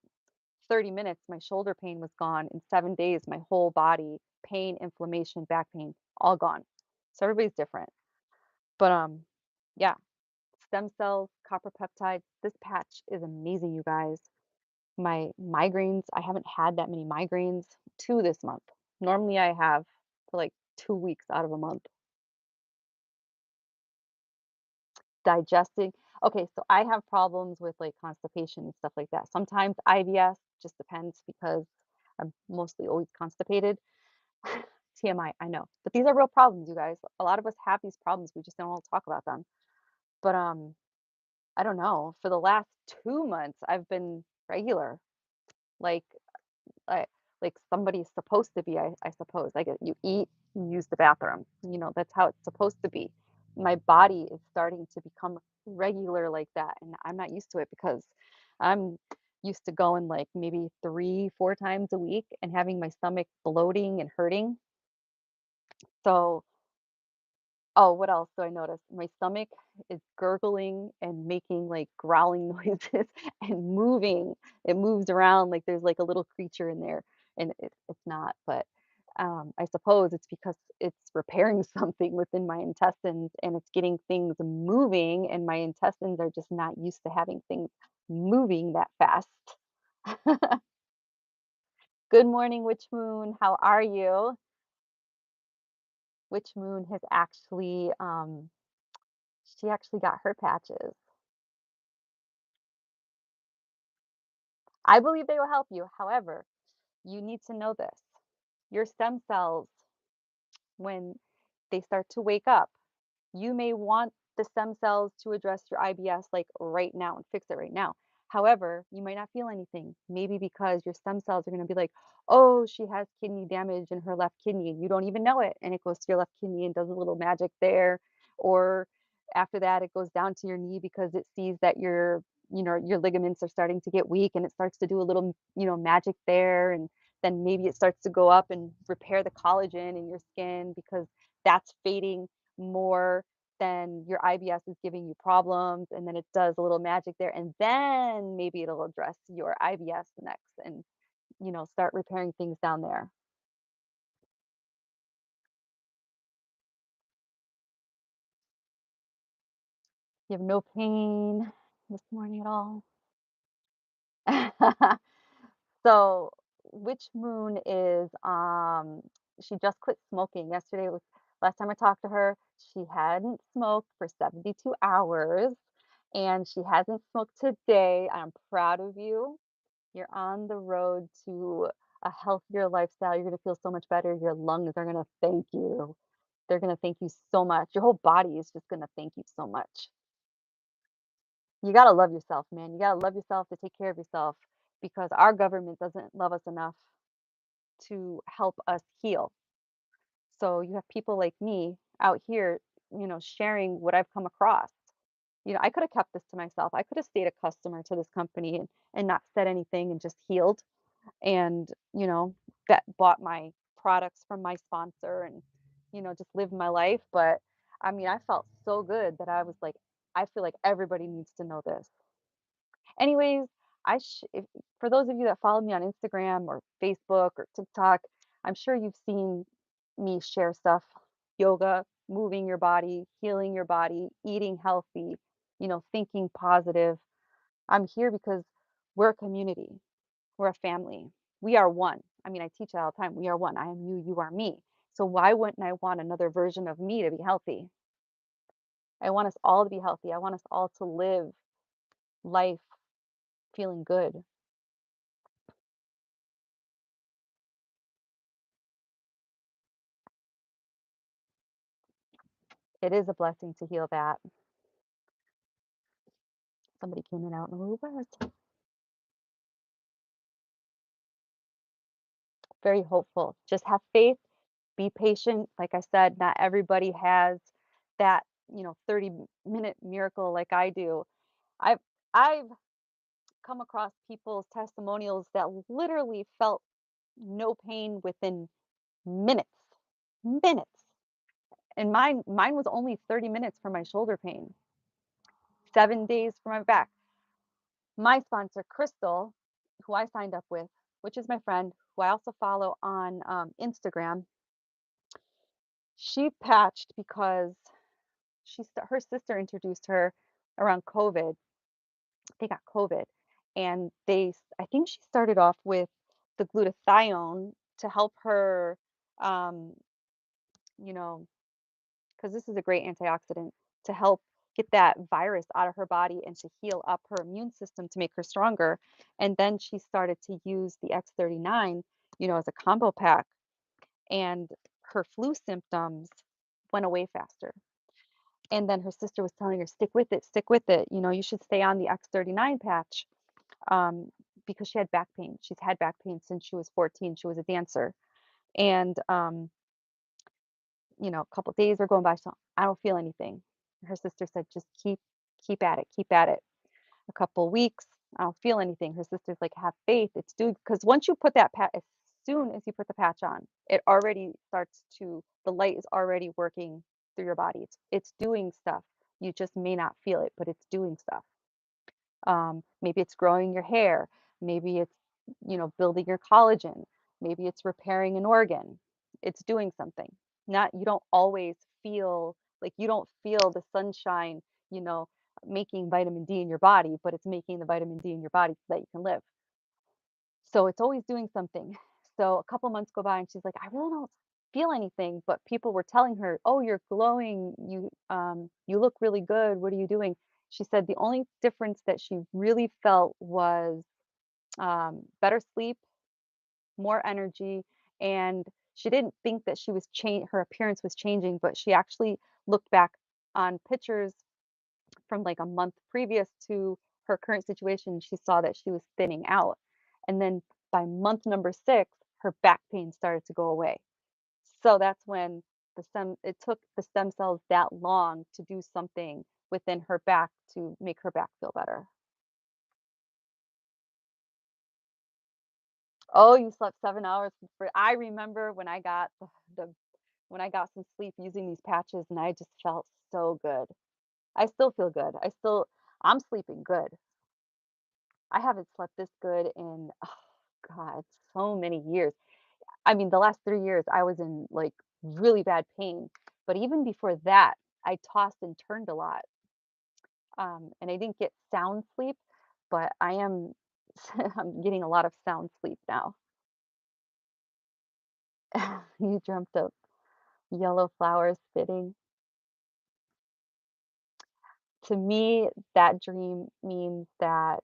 30 minutes, my shoulder pain was gone. In 7 days, my whole body, pain, inflammation, back pain, all gone. So everybody's different. But yeah, stem cells, copper peptide. This patch is amazing, you guys. My migraines, I haven't had that many migraines, 2 this month. Normally I have for like 2 weeks out of a month. Digesting. Okay, so I have problems with like constipation and stuff like that. Sometimes IBS just depends because I'm mostly always constipated. TMI, I know. But these are real problems, you guys. A lot of us have these problems. We just don't all talk about them. But I don't know. For the last 2 months, I've been regular. Like I like somebody's supposed to be, I suppose. Like you eat, you use the bathroom. That's how it's supposed to be. My body is starting to become regular like that, and I'm not used to it because I'm used to going like maybe 3, 4 times a week and having my stomach bloating and hurting. So oh, what else do I notice? My stomach is gurgling and making like growling noises and moving. It moves around like there's like a little creature in there, and it's not. But I suppose it's because it's repairing something within my intestines and it's getting things moving, and my intestines are just not used to having things. moving that fast. Good morning, Witch Moon. How are you? Witch Moon has actually, she actually got her patches. I believe they will help you. However, you need to know this. Your stem cells, when they start to wake up, you may want the stem cells to address your IBS like right now and fix it right now. However, you might not feel anything. Maybe because your stem cells are going to be like, oh, she has kidney damage in her left kidney and you don't even know it. And it goes to your left kidney and does a little magic there. Or after that, it goes down to your knee because it sees that your ligaments are starting to get weak and it starts to do a little, magic there. And then maybe it starts to go up and repair the collagen in your skin because that's fading more then your IBS is giving you problems, and then it does a little magic there, and then maybe it'll address your IBS next and, start repairing things down there. You have no pain this morning at all? So, which moon is, she just quit smoking. Yesterday was last time I talked to her, she hadn't smoked for 72 hours, and she hasn't smoked today. I'm proud of you. You're on the road to a healthier lifestyle. You're gonna feel so much better. Your lungs are gonna thank you. They're gonna thank you so much. Your whole body is just gonna thank you so much. You gotta love yourself, man. You gotta love yourself to take care of yourself because our government doesn't love us enough to help us heal. So you have people like me out here, sharing what I've come across. I could have kept this to myself. I could have stayed a customer to this company and not said anything and just healed and that bought my products from my sponsor and just lived my life. But I mean, I felt so good that I was like, I feel like everybody needs to know this. Anyways, for those of you that follow me on Instagram or Facebook or TikTok, I'm sure you've seen me share stuff: yoga, moving your body, healing your body, eating healthy, thinking positive. I'm here because we're a community. We're a family. We are one. I mean, I teach it all the time. We are one. I am you, you are me. So why wouldn't I want another version of me to be healthy? I want us all to be healthy. I want us all to live life feeling good. It is a blessing to heal that. Somebody came in out in the blue was very hopeful. Just have faith, be patient. Like I said, not everybody has that, 30-minute miracle like I do. I've I've come across people's testimonials that literally felt no pain within minutes. Minutes. And mine was only 30 minutes for my shoulder pain, 7 days for my back. My sponsor, Crystal, who I signed up with, which is my friend, who I also follow on Instagram, she patched because her sister introduced her around COVID. They got COVID, and I think she started off with the glutathione to help her, um, you know, because this is a great antioxidant to help get that virus out of her body and to heal up her immune system to make her stronger. And then she started to use the X39, as a combo pack, and her flu symptoms went away faster. And then her sister was telling her, stick with it, stick with it. You should stay on the X39 patch um, because she had back pain. She's had back pain since she was 14. She was a dancer. And a couple days are going by, so I don't feel anything. Her sister said, just keep at it, keep at it. A couple weeks, I don't feel anything. Her sister's like, have faith. It's doing because once you put that patch, as soon as you put the patch on, it already starts to the light is already working through your body. It's doing stuff. You just may not feel it, but it's doing stuff. Maybe it's growing your hair. Maybe it's, building your collagen. Maybe it's repairing an organ. It's doing something. Not, you don't always feel like you don't feel the sunshine, you know, making vitamin D in your body, but it's making the vitamin D in your body so that you can live. So it's always doing something. So a couple months go by and she's like, I really don't feel anything, but people were telling her, "Oh, you're glowing. You look really good. What are you doing?" She said the only difference that she really felt was better sleep, more energy, and she didn't think that her appearance was changing, but she actually looked back on pictures from like a month previous to her current situation. She saw that she was thinning out. And then by month number 6, her back pain started to go away. So that's when it took the stem cells that long to do something within her back to make her back feel better. Oh, you slept 7 hours for I remember when I got the when I got some sleep using these patches and I just felt so good. I still feel good. I'm sleeping good. I haven't slept this good in, oh god, so many years. I mean, the last 3 years, I was in, like, really bad pain, but even before that, I tossed and turned a lot, and I didn't get sound sleep, but I am I'm getting a lot of sound sleep now. You dreamt of yellow flowers spitting. To me, that dream means that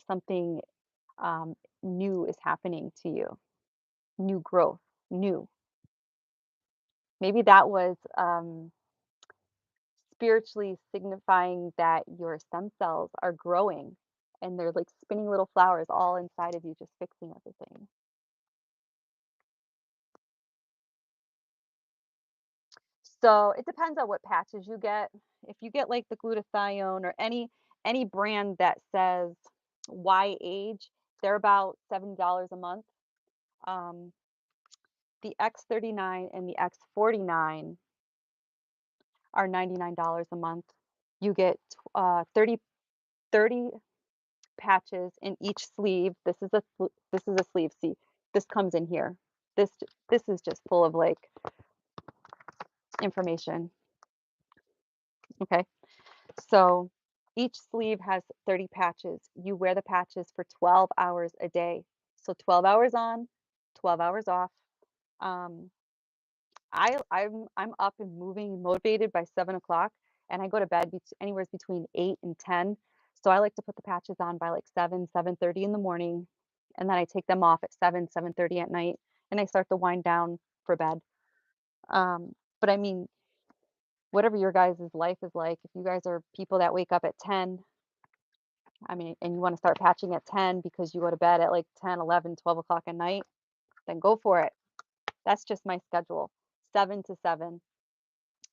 something, um, new is happening to you, new growth, new. Maybe that was, spiritually signifying that your stem cells are growing and they're like spinning little flowers all inside of you, just fixing everything. So it depends on what patches you get. If you get like the glutathione or any brand that says Y age, they're about $70 a month. Um, the X39 and the X49 are $99 a month. You get 30 patches in each sleeve. This is a sleeve. See, this comes in here. This is just full of like information. Okay, so each sleeve has 30 patches. You wear the patches for 12 hours a day. So 12 hours on, 12 hours off. Um, I'm up and moving, motivated by 7 o'clock, and I go to bed anywhere between 8 and 10. So I like to put the patches on by like 7:30 in the morning, and then I take them off at 7:30 at night, and I start to wind down for bed. But I mean, whatever your guys' life is like, if you guys are people that wake up at 10, I mean, and you want to start patching at 10 because you go to bed at like 10, 11, 12 o'clock at night, then go for it. That's just my schedule, 7 to 7.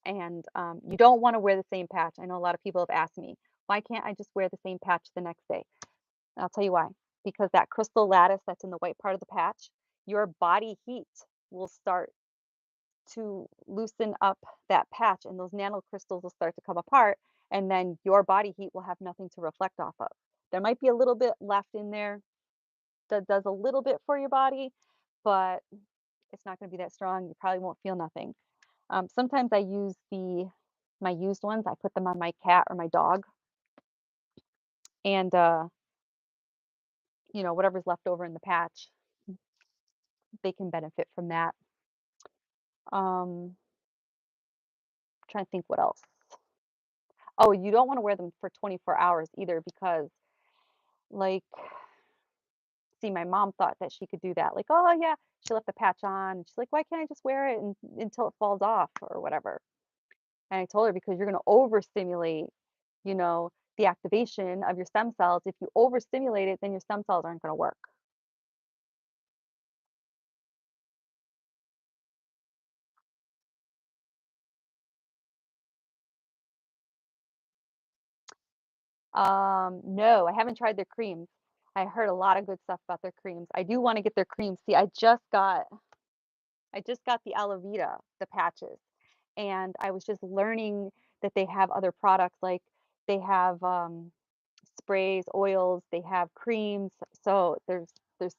And you don't want to wear the same patch. I know a lot of people have asked me, why can't I just wear the same patch the next day? And I'll tell you why. Because that crystal lattice that's in the white part of the patch, your body heat will start to loosen up that patch, and those nanocrystals will start to come apart. And then your body heat will have nothing to reflect off of. There might be a little bit left in there that does a little bit for your body, but it's not going to be that strong. You probably won't feel nothing. Sometimes I use my used ones. I put them on my cat or my dog, and whatever's left over in the patch, they can benefit from that. Trying to think what else. Oh, you don't want to wear them for 24 hours either because, like, see, my mom thought that she could do that. Like, oh yeah, she left the patch on. She's like, why can't I just wear it until it falls off or whatever? And I told her because you're going to overstimulate, you know, the activation of your stem cells. If you overstimulate it, then your stem cells aren't going to work. No, I haven't tried their creams. I heard a lot of good stuff about their creams. I do want to get their creams. See, I just got the aloe vera, the patches, and I was just learning that they have other products like they have sprays, oils, they have creams. So there's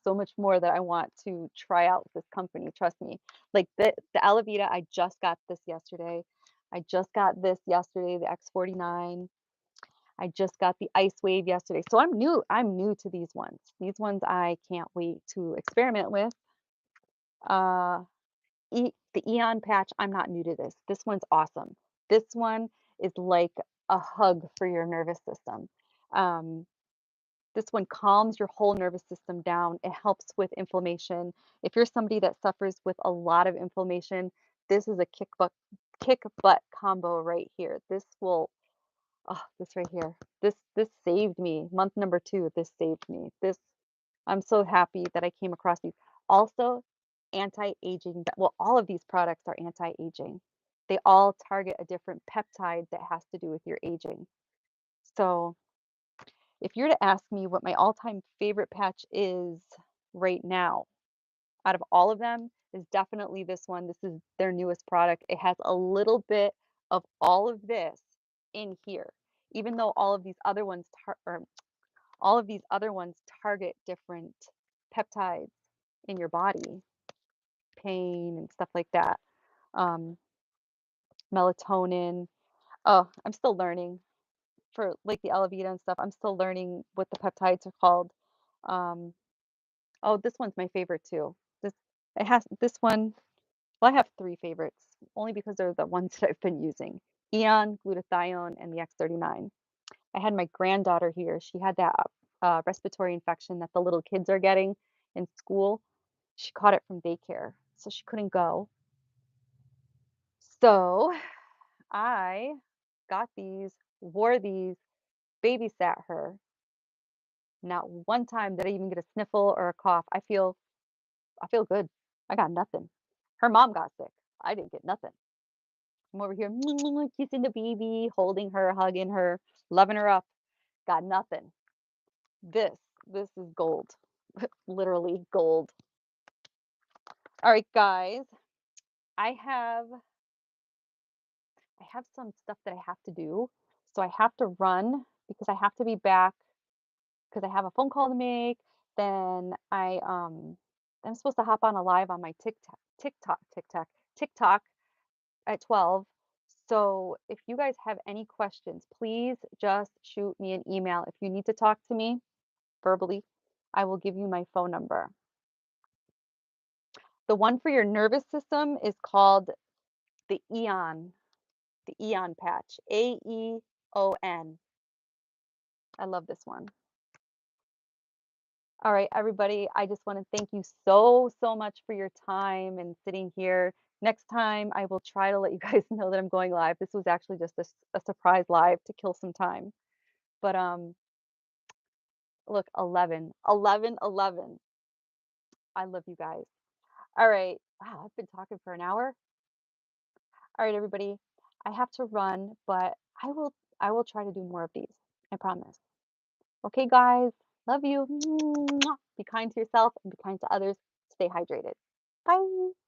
so much more that I want to try out with this company. Trust me. Like the aloe vera, I just got this yesterday. I just got this yesterday, the X49. I just got the Ice Wave yesterday, so I'm new to these ones. These ones I can't wait to experiment with. Uh, the Eon patch, I'm not new to this. This one's awesome. This one is like a hug for your nervous system. Um, this one calms your whole nervous system down. It helps with inflammation. If you're somebody that suffers with a lot of inflammation, this is a kick butt combo right here. This will Oh, this right here. This saved me. Month number 2, this saved me. I'm so happy that I came across these. Also, anti-aging. Well, all of these products are anti-aging. They all target a different peptide that has to do with your aging. So, if you're to ask me what my all-time favorite patch is right now, out of all of them, is definitely this one. This is their newest product. It has a little bit of all of this in here, even though all of these other ones target different peptides in your body, pain and stuff like that. Um, Melatonin. Oh, I'm still learning for like the Alavita and stuff. I'm still learning what the peptides are called. Um, oh, this one's my favorite too. This it has this one. Well, I have 3 favorites, only because they're the ones that I've been using. Eon, glutathione, and the X39. I had my granddaughter here. She had that respiratory infection that the little kids are getting in school. She caught it from daycare, so she couldn't go. So I got these, wore these, babysat her. Not one time did I even get a sniffle or a cough. I feel good. I got nothing. Her mom got sick. I didn't get nothing. I'm over here kissing the baby, holding her, hugging her, loving her up. Got nothing. This, this is gold. Literally gold. All right, guys. I have I have some stuff that I have to do. So I have to run because I have to be back because I have a phone call to make. Then I'm supposed to hop on a live on my TikTok at 12. So if you guys have any questions, please just shoot me an email. If you need to talk to me verbally, I will give you my phone number. The one for your nervous system is called the Eon patch. AEON. I love this one. All right, everybody, I just want to thank you so, so much for your time and sitting here. Next time, I will try to let you guys know that I'm going live. This was actually just a surprise live to kill some time. But look, 11, 11, 11. I love you guys. All right. Wow, I've been talking for an hour. All right, everybody. I have to run, but I will try to do more of these. I promise. Okay, guys. Love you. Mwah. Be kind to yourself and be kind to others. Stay hydrated. Bye.